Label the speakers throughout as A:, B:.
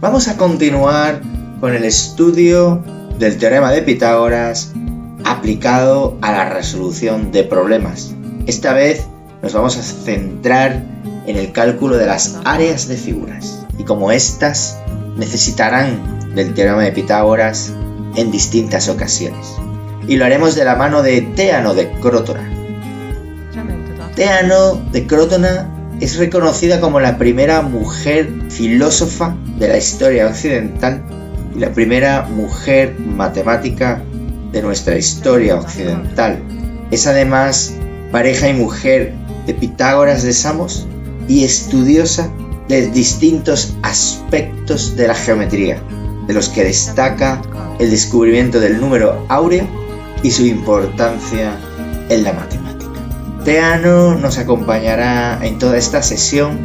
A: Vamos a continuar con el estudio del teorema de Pitágoras aplicado a la resolución de problemas. Esta vez nos vamos a centrar en el cálculo de las áreas de figuras y cómo éstas necesitarán del teorema de Pitágoras en distintas ocasiones. Y lo haremos de la mano de Teano de Crótona. Teano de Crótona es reconocida como la primera mujer filósofa de la historia occidental y la primera mujer matemática de nuestra historia occidental. Es además pareja y mujer de Pitágoras de Samos y estudiosa de distintos aspectos de la geometría, de los que destaca el descubrimiento del número áureo y su importancia en la matemática. Teano nos acompañará en toda esta sesión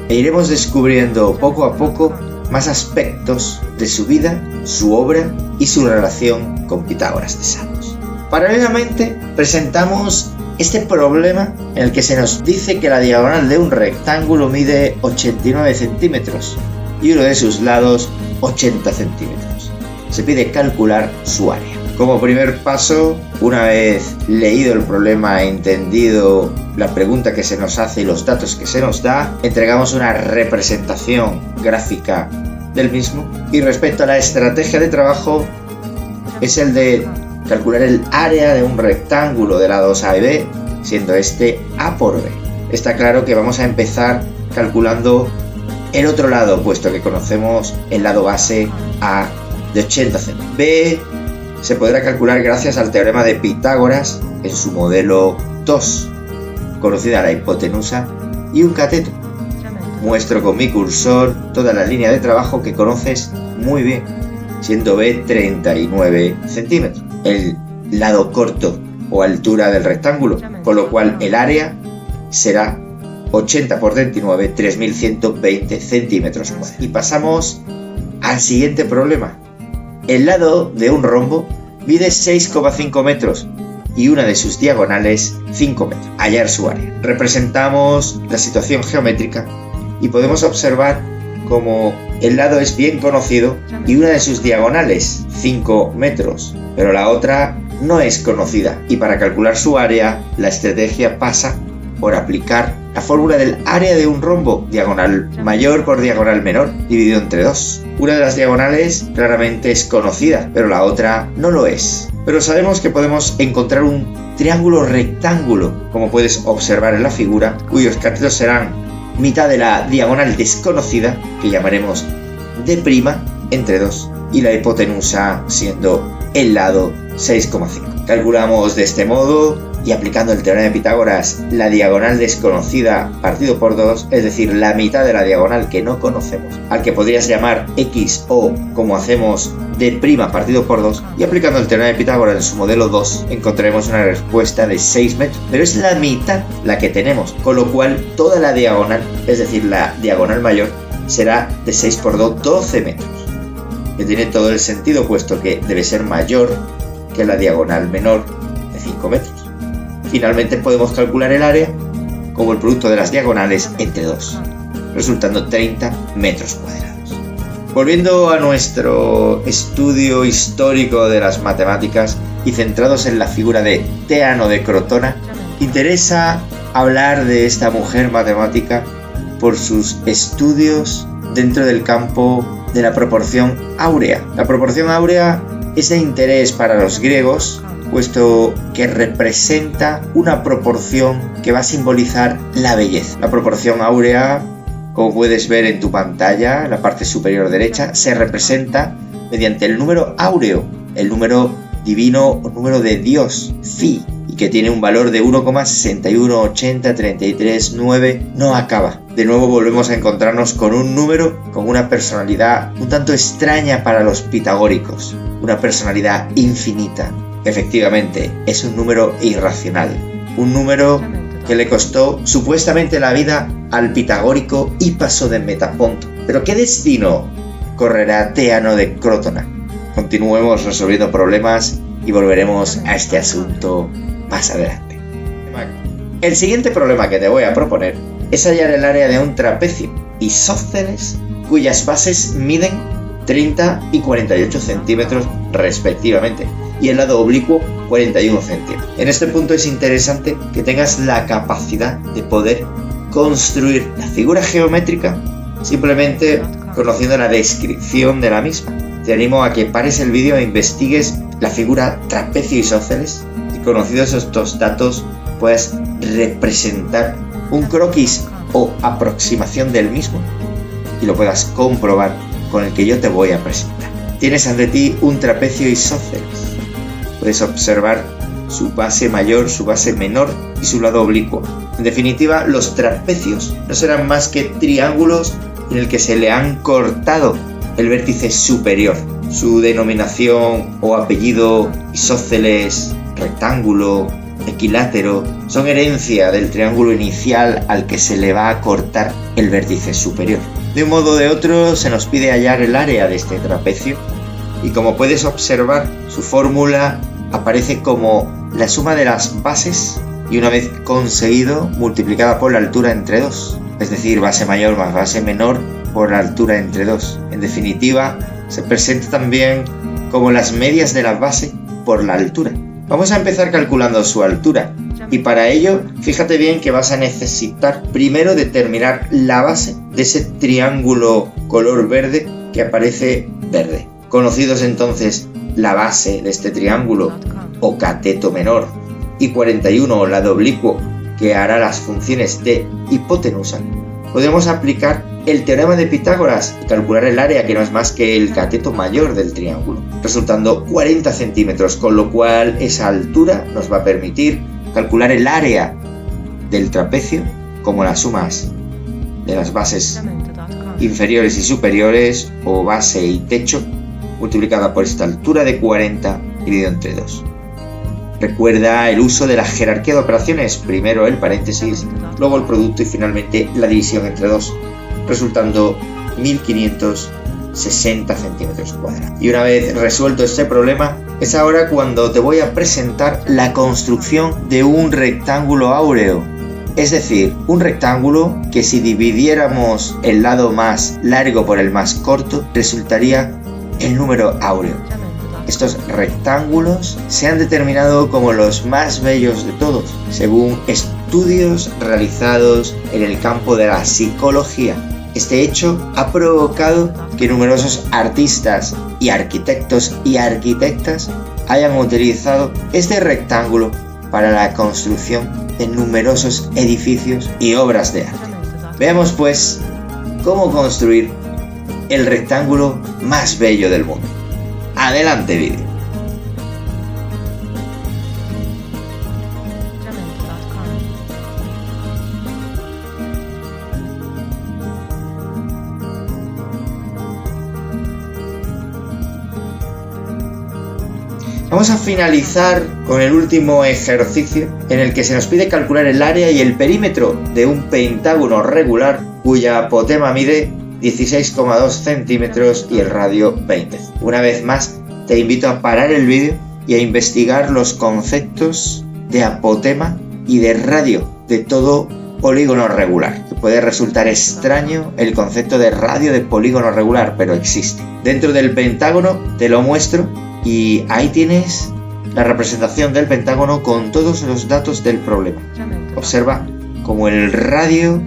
A: e iremos descubriendo poco a poco más aspectos de su vida, su obra y su relación con Pitágoras de Samos. Paralelamente, presentamos este problema en el que se nos dice que la diagonal de un rectángulo mide 89 centímetros y uno de sus lados 80 centímetros. Se pide calcular su área. Como primer paso, una vez leído el problema e entendido la pregunta que se nos hace y los datos que se nos da, entregamos una representación gráfica del mismo. Y respecto a la estrategia de trabajo, es el de calcular el área de un rectángulo de lados A y B, siendo este A por B. Está claro que vamos a empezar calculando el otro lado, puesto que conocemos el lado base A de 80 centímetros. B se podrá calcular gracias al teorema de Pitágoras en su modelo 2, conocida la hipotenusa y un cateto. Muestro con mi cursor toda la línea de trabajo que conoces muy bien, siendo B 39 centímetros, el lado corto o altura del rectángulo, con lo cual el área será 80 por 39, 3120 centímetros cuadrados. Y pasamos al siguiente problema. El lado de un rombo mide 6,5 metros y una de sus diagonales 5 metros. Hallar su área. Representamos la situación geométrica y podemos observar como el lado es bien conocido y una de sus diagonales 5 metros, pero la otra no es conocida, y para calcular su área la estrategia pasa por aplicar la fórmula del área de un rombo, diagonal mayor por diagonal menor, dividido entre 2. Una de las diagonales claramente es conocida, pero la otra no lo es. Pero sabemos que podemos encontrar un triángulo rectángulo, como puedes observar en la figura, cuyos catetos serán mitad de la diagonal desconocida, que llamaremos D' entre 2, y la hipotenusa siendo el lado 6,5. Calculamos de este modo y aplicando el teorema de Pitágoras la diagonal desconocida partido por 2, es decir, la mitad de la diagonal que no conocemos, al que podrías llamar X o, como hacemos, D' partido por 2, y aplicando el teorema de Pitágoras en su modelo 2 encontraremos una respuesta de 6 metros, pero es la mitad la que tenemos, con lo cual toda la diagonal, es decir, la diagonal mayor, será de 6 por 2, 12 metros, que tiene todo el sentido puesto que debe ser mayor que la diagonal menor de 5 metros. Finalmente podemos calcular el área como el producto de las diagonales entre 2, resultando 30 metros cuadrados. Volviendo a nuestro estudio histórico de las matemáticas y centrados en la figura de Teano de Crótona, interesa hablar de esta mujer matemática por sus estudios dentro del campo de la proporción áurea. La proporción áurea es de interés para los griegos, puesto que representa una proporción que va a simbolizar la belleza. La proporción áurea, como puedes ver en tu pantalla, en la parte superior derecha, se representa mediante el número áureo, el número divino o número de Dios, Phi, y que tiene un valor de 1,618033,9, no acaba. De nuevo volvemos a encontrarnos con un número con una personalidad un tanto extraña para los pitagóricos, una personalidad infinita. Efectivamente, es un número irracional, un número que le costó supuestamente la vida al pitagórico Hipaso de Metaponto. Pero ¿qué destino correrá Teano de Crótona? Continuemos resolviendo problemas y volveremos a este asunto más adelante. El siguiente problema que te voy a proponer es hallar el área de un trapecio isósceles cuyas bases miden 30 y 48 centímetros respectivamente, y el lado oblicuo 41 centímetros. En este punto es interesante que tengas la capacidad de poder construir la figura geométrica simplemente conociendo la descripción de la misma. Te animo a que pares el vídeo e investigues la figura trapecio isósceles y, conocidos estos datos, puedas representar un croquis o aproximación del mismo y lo puedas comprobar con el que yo te voy a presentar. Tienes ante ti un trapecio isósceles. Puedes observar su base mayor, su base menor y su lado oblicuo. En definitiva, los trapecios no serán más que triángulos en el que se le han cortado el vértice superior. Su denominación o apellido isósceles, rectángulo, equilátero, son herencia del triángulo inicial al que se le va a cortar el vértice superior. De un modo o de otro se nos pide hallar el área de este trapecio y, como puedes observar, su fórmula aparece como la suma de las bases y, una vez conseguido, multiplicada por la altura entre 2, es decir, base mayor más base menor por la altura entre 2. En definitiva, se presenta también como las medias de la base por la altura. Vamos a empezar calculando su altura y para ello fíjate bien que vas a necesitar primero determinar la base de ese triángulo color verde que aparece verde. Conocidos entonces la base de este triángulo o cateto menor y 41 lado oblicuo que hará las funciones de hipotenusa, podemos aplicar el teorema de Pitágoras y calcular el área, que no es más que el cateto mayor del triángulo, resultando 40 centímetros, con lo cual esa altura nos va a permitir calcular el área del trapecio como las sumas de las bases inferiores y superiores o base y techo multiplicada por esta altura de 40 dividido entre 2. Recuerda el uso de la jerarquía de operaciones, primero el paréntesis, luego el producto y finalmente la división entre 2, resultando 1560 centímetros cuadrados. Y una vez resuelto este problema, es ahora cuando te voy a presentar la construcción de un rectángulo áureo. Es decir, un rectángulo que, si dividiéramos el lado más largo por el más corto, resultaría el número áureo. Estos rectángulos se han determinado como los más bellos de todos, según estudios realizados en el campo de la psicología. Este hecho ha provocado que numerosos artistas y arquitectos y arquitectas hayan utilizado este rectángulo para la construcción de numerosos edificios y obras de arte. Veamos pues cómo construir el rectángulo más bello del mundo. Adelante vídeo. Vamos a finalizar con el último ejercicio en el que se nos pide calcular el área y el perímetro de un pentágono regular cuya apotema mide 16,2 centímetros y el radio 20. Una vez más, te invito a parar el vídeo y a investigar los conceptos de apotema y de radio de todo polígono regular. Te puede resultar extraño el concepto de radio de polígono regular, pero existe. Dentro del pentágono te lo muestro y ahí tienes la representación del pentágono con todos los datos del problema. Observa cómo el radio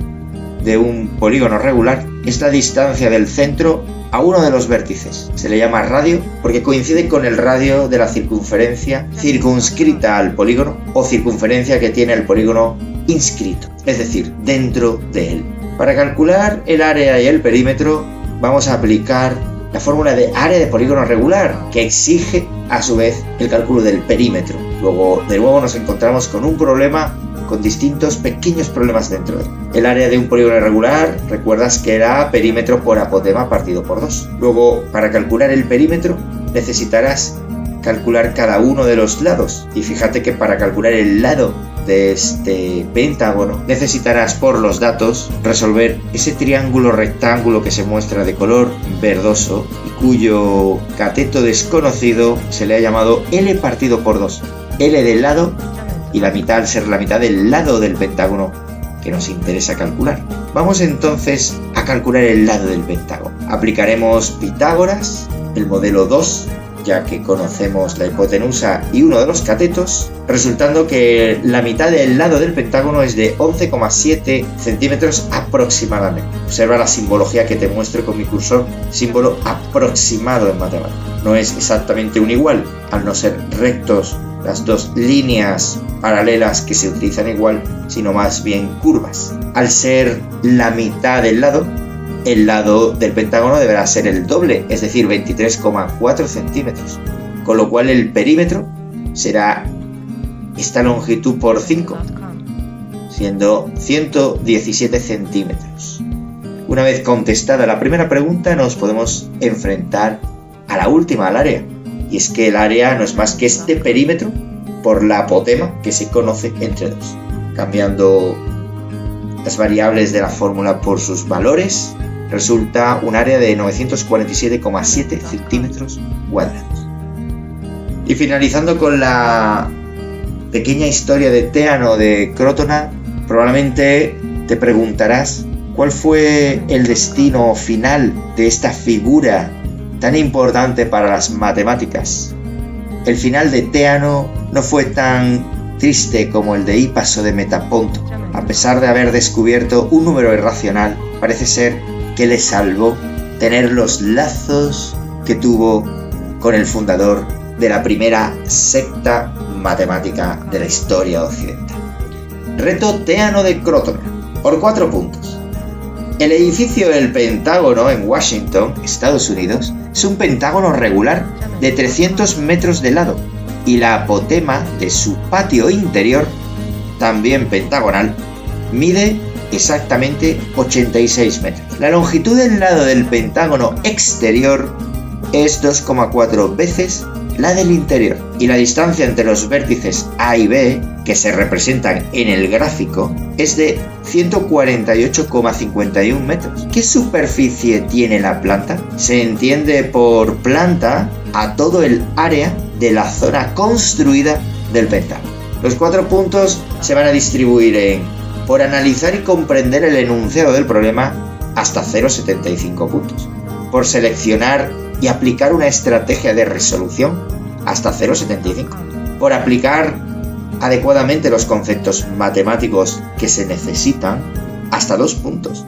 A: de un polígono regular es la distancia del centro a uno de los vértices. Se le llama radio porque coincide con el radio de la circunferencia circunscrita al polígono o circunferencia que tiene el polígono inscrito, es decir, dentro de él. Para calcular el área y el perímetro vamos a aplicar la fórmula de área de polígono regular, que exige a su vez el cálculo del perímetro. Luego, de nuevo, nos encontramos con un problema con distintos pequeños problemas dentro de él. El área de un polígono regular, recuerdas que era perímetro por apotema partido por 2. Luego, para calcular el perímetro, necesitarás calcular cada uno de los lados. Y fíjate que para calcular el lado de este pentágono necesitarás, por los datos, resolver ese triángulo rectángulo que se muestra de color verdoso y cuyo cateto desconocido se le ha llamado L partido por 2. L del lado y la mitad, al ser la mitad del lado del pentágono que nos interesa calcular. Vamos entonces a calcular el lado del pentágono. Aplicaremos Pitágoras, el modelo 2, ya que conocemos la hipotenusa y uno de los catetos, resultando que la mitad del lado del pentágono es de 11,7 centímetros aproximadamente. Observa la simbología que te muestro con mi cursor, símbolo aproximado en matemáticas. No es exactamente un igual, al no ser rectos las dos líneas paralelas que se utilizan igual, sino más bien curvas. Al ser la mitad del lado, el lado del pentágono deberá ser el doble, es decir, 23,4 centímetros, con lo cual el perímetro será esta longitud por 5, siendo 117 centímetros. Una vez contestada la primera pregunta, nos podemos enfrentar a la última, al área, y es que el área no es más que este perímetro por la apotema que se conoce entre dos. Cambiando las variables de la fórmula por sus valores, resulta un área de 947,7 centímetros cuadrados. Y finalizando con la pequeña historia de Teano de Crotona, probablemente te preguntarás cuál fue el destino final de esta figura tan importante para las matemáticas. El final de Teano no fue tan triste como el de Hipaso de Metaponto. A pesar de haber descubierto un número irracional, parece ser que le salvó tener los lazos que tuvo con el fundador de la primera secta matemática de la historia occidental. Reto Teano de Crotona, por 4 puntos. El edificio del Pentágono en Washington, Estados Unidos, es un pentágono regular de 300 metros de lado y la apotema de su patio interior, también pentagonal, mide exactamente 86 metros. La longitud del lado del pentágono exterior es 2,4 veces la del interior, y la distancia entre los vértices A y B, que se representan en el gráfico, es de 148,51 metros. ¿Qué superficie tiene la planta? Se entiende por planta a todo el área de la zona construida del pentágono. Los 4 puntos se van a distribuir en: por analizar y comprender el enunciado del problema, hasta 0,75 puntos; por seleccionar y aplicar una estrategia de resolución, hasta 0,75; por aplicar adecuadamente los conceptos matemáticos que se necesitan, hasta 2 puntos;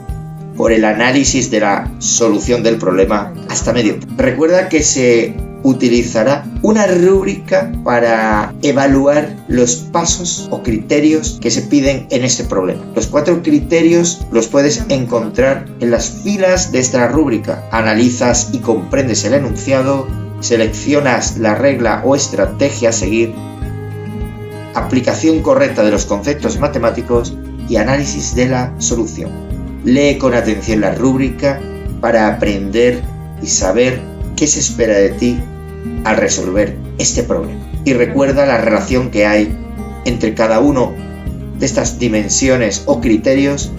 A: por el análisis de la solución del problema, hasta medio. Recuerda que se utilizará una rúbrica para evaluar los pasos o criterios que se piden en este problema. Los 4 criterios los puedes encontrar en las filas de esta rúbrica. Analizas y comprendes el enunciado, seleccionas la regla o estrategia a seguir, aplicación correcta de los conceptos matemáticos y análisis de la solución. Lee con atención la rúbrica para aprender y saber qué se espera de ti al resolver este problema. Y recuerda la relación que hay entre cada uno de estas dimensiones o criterios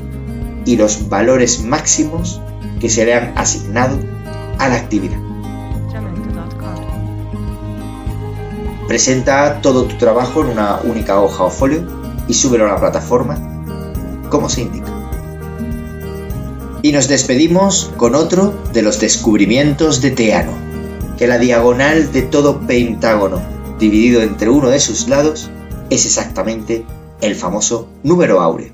A: y los valores máximos que se le han asignado a la actividad. Presenta todo tu trabajo en una única hoja o folio y súbelo a la plataforma como se indica. Y nos despedimos con otro de los descubrimientos de Teano, que la diagonal de todo pentágono dividido entre uno de sus lados es exactamente el famoso número áureo.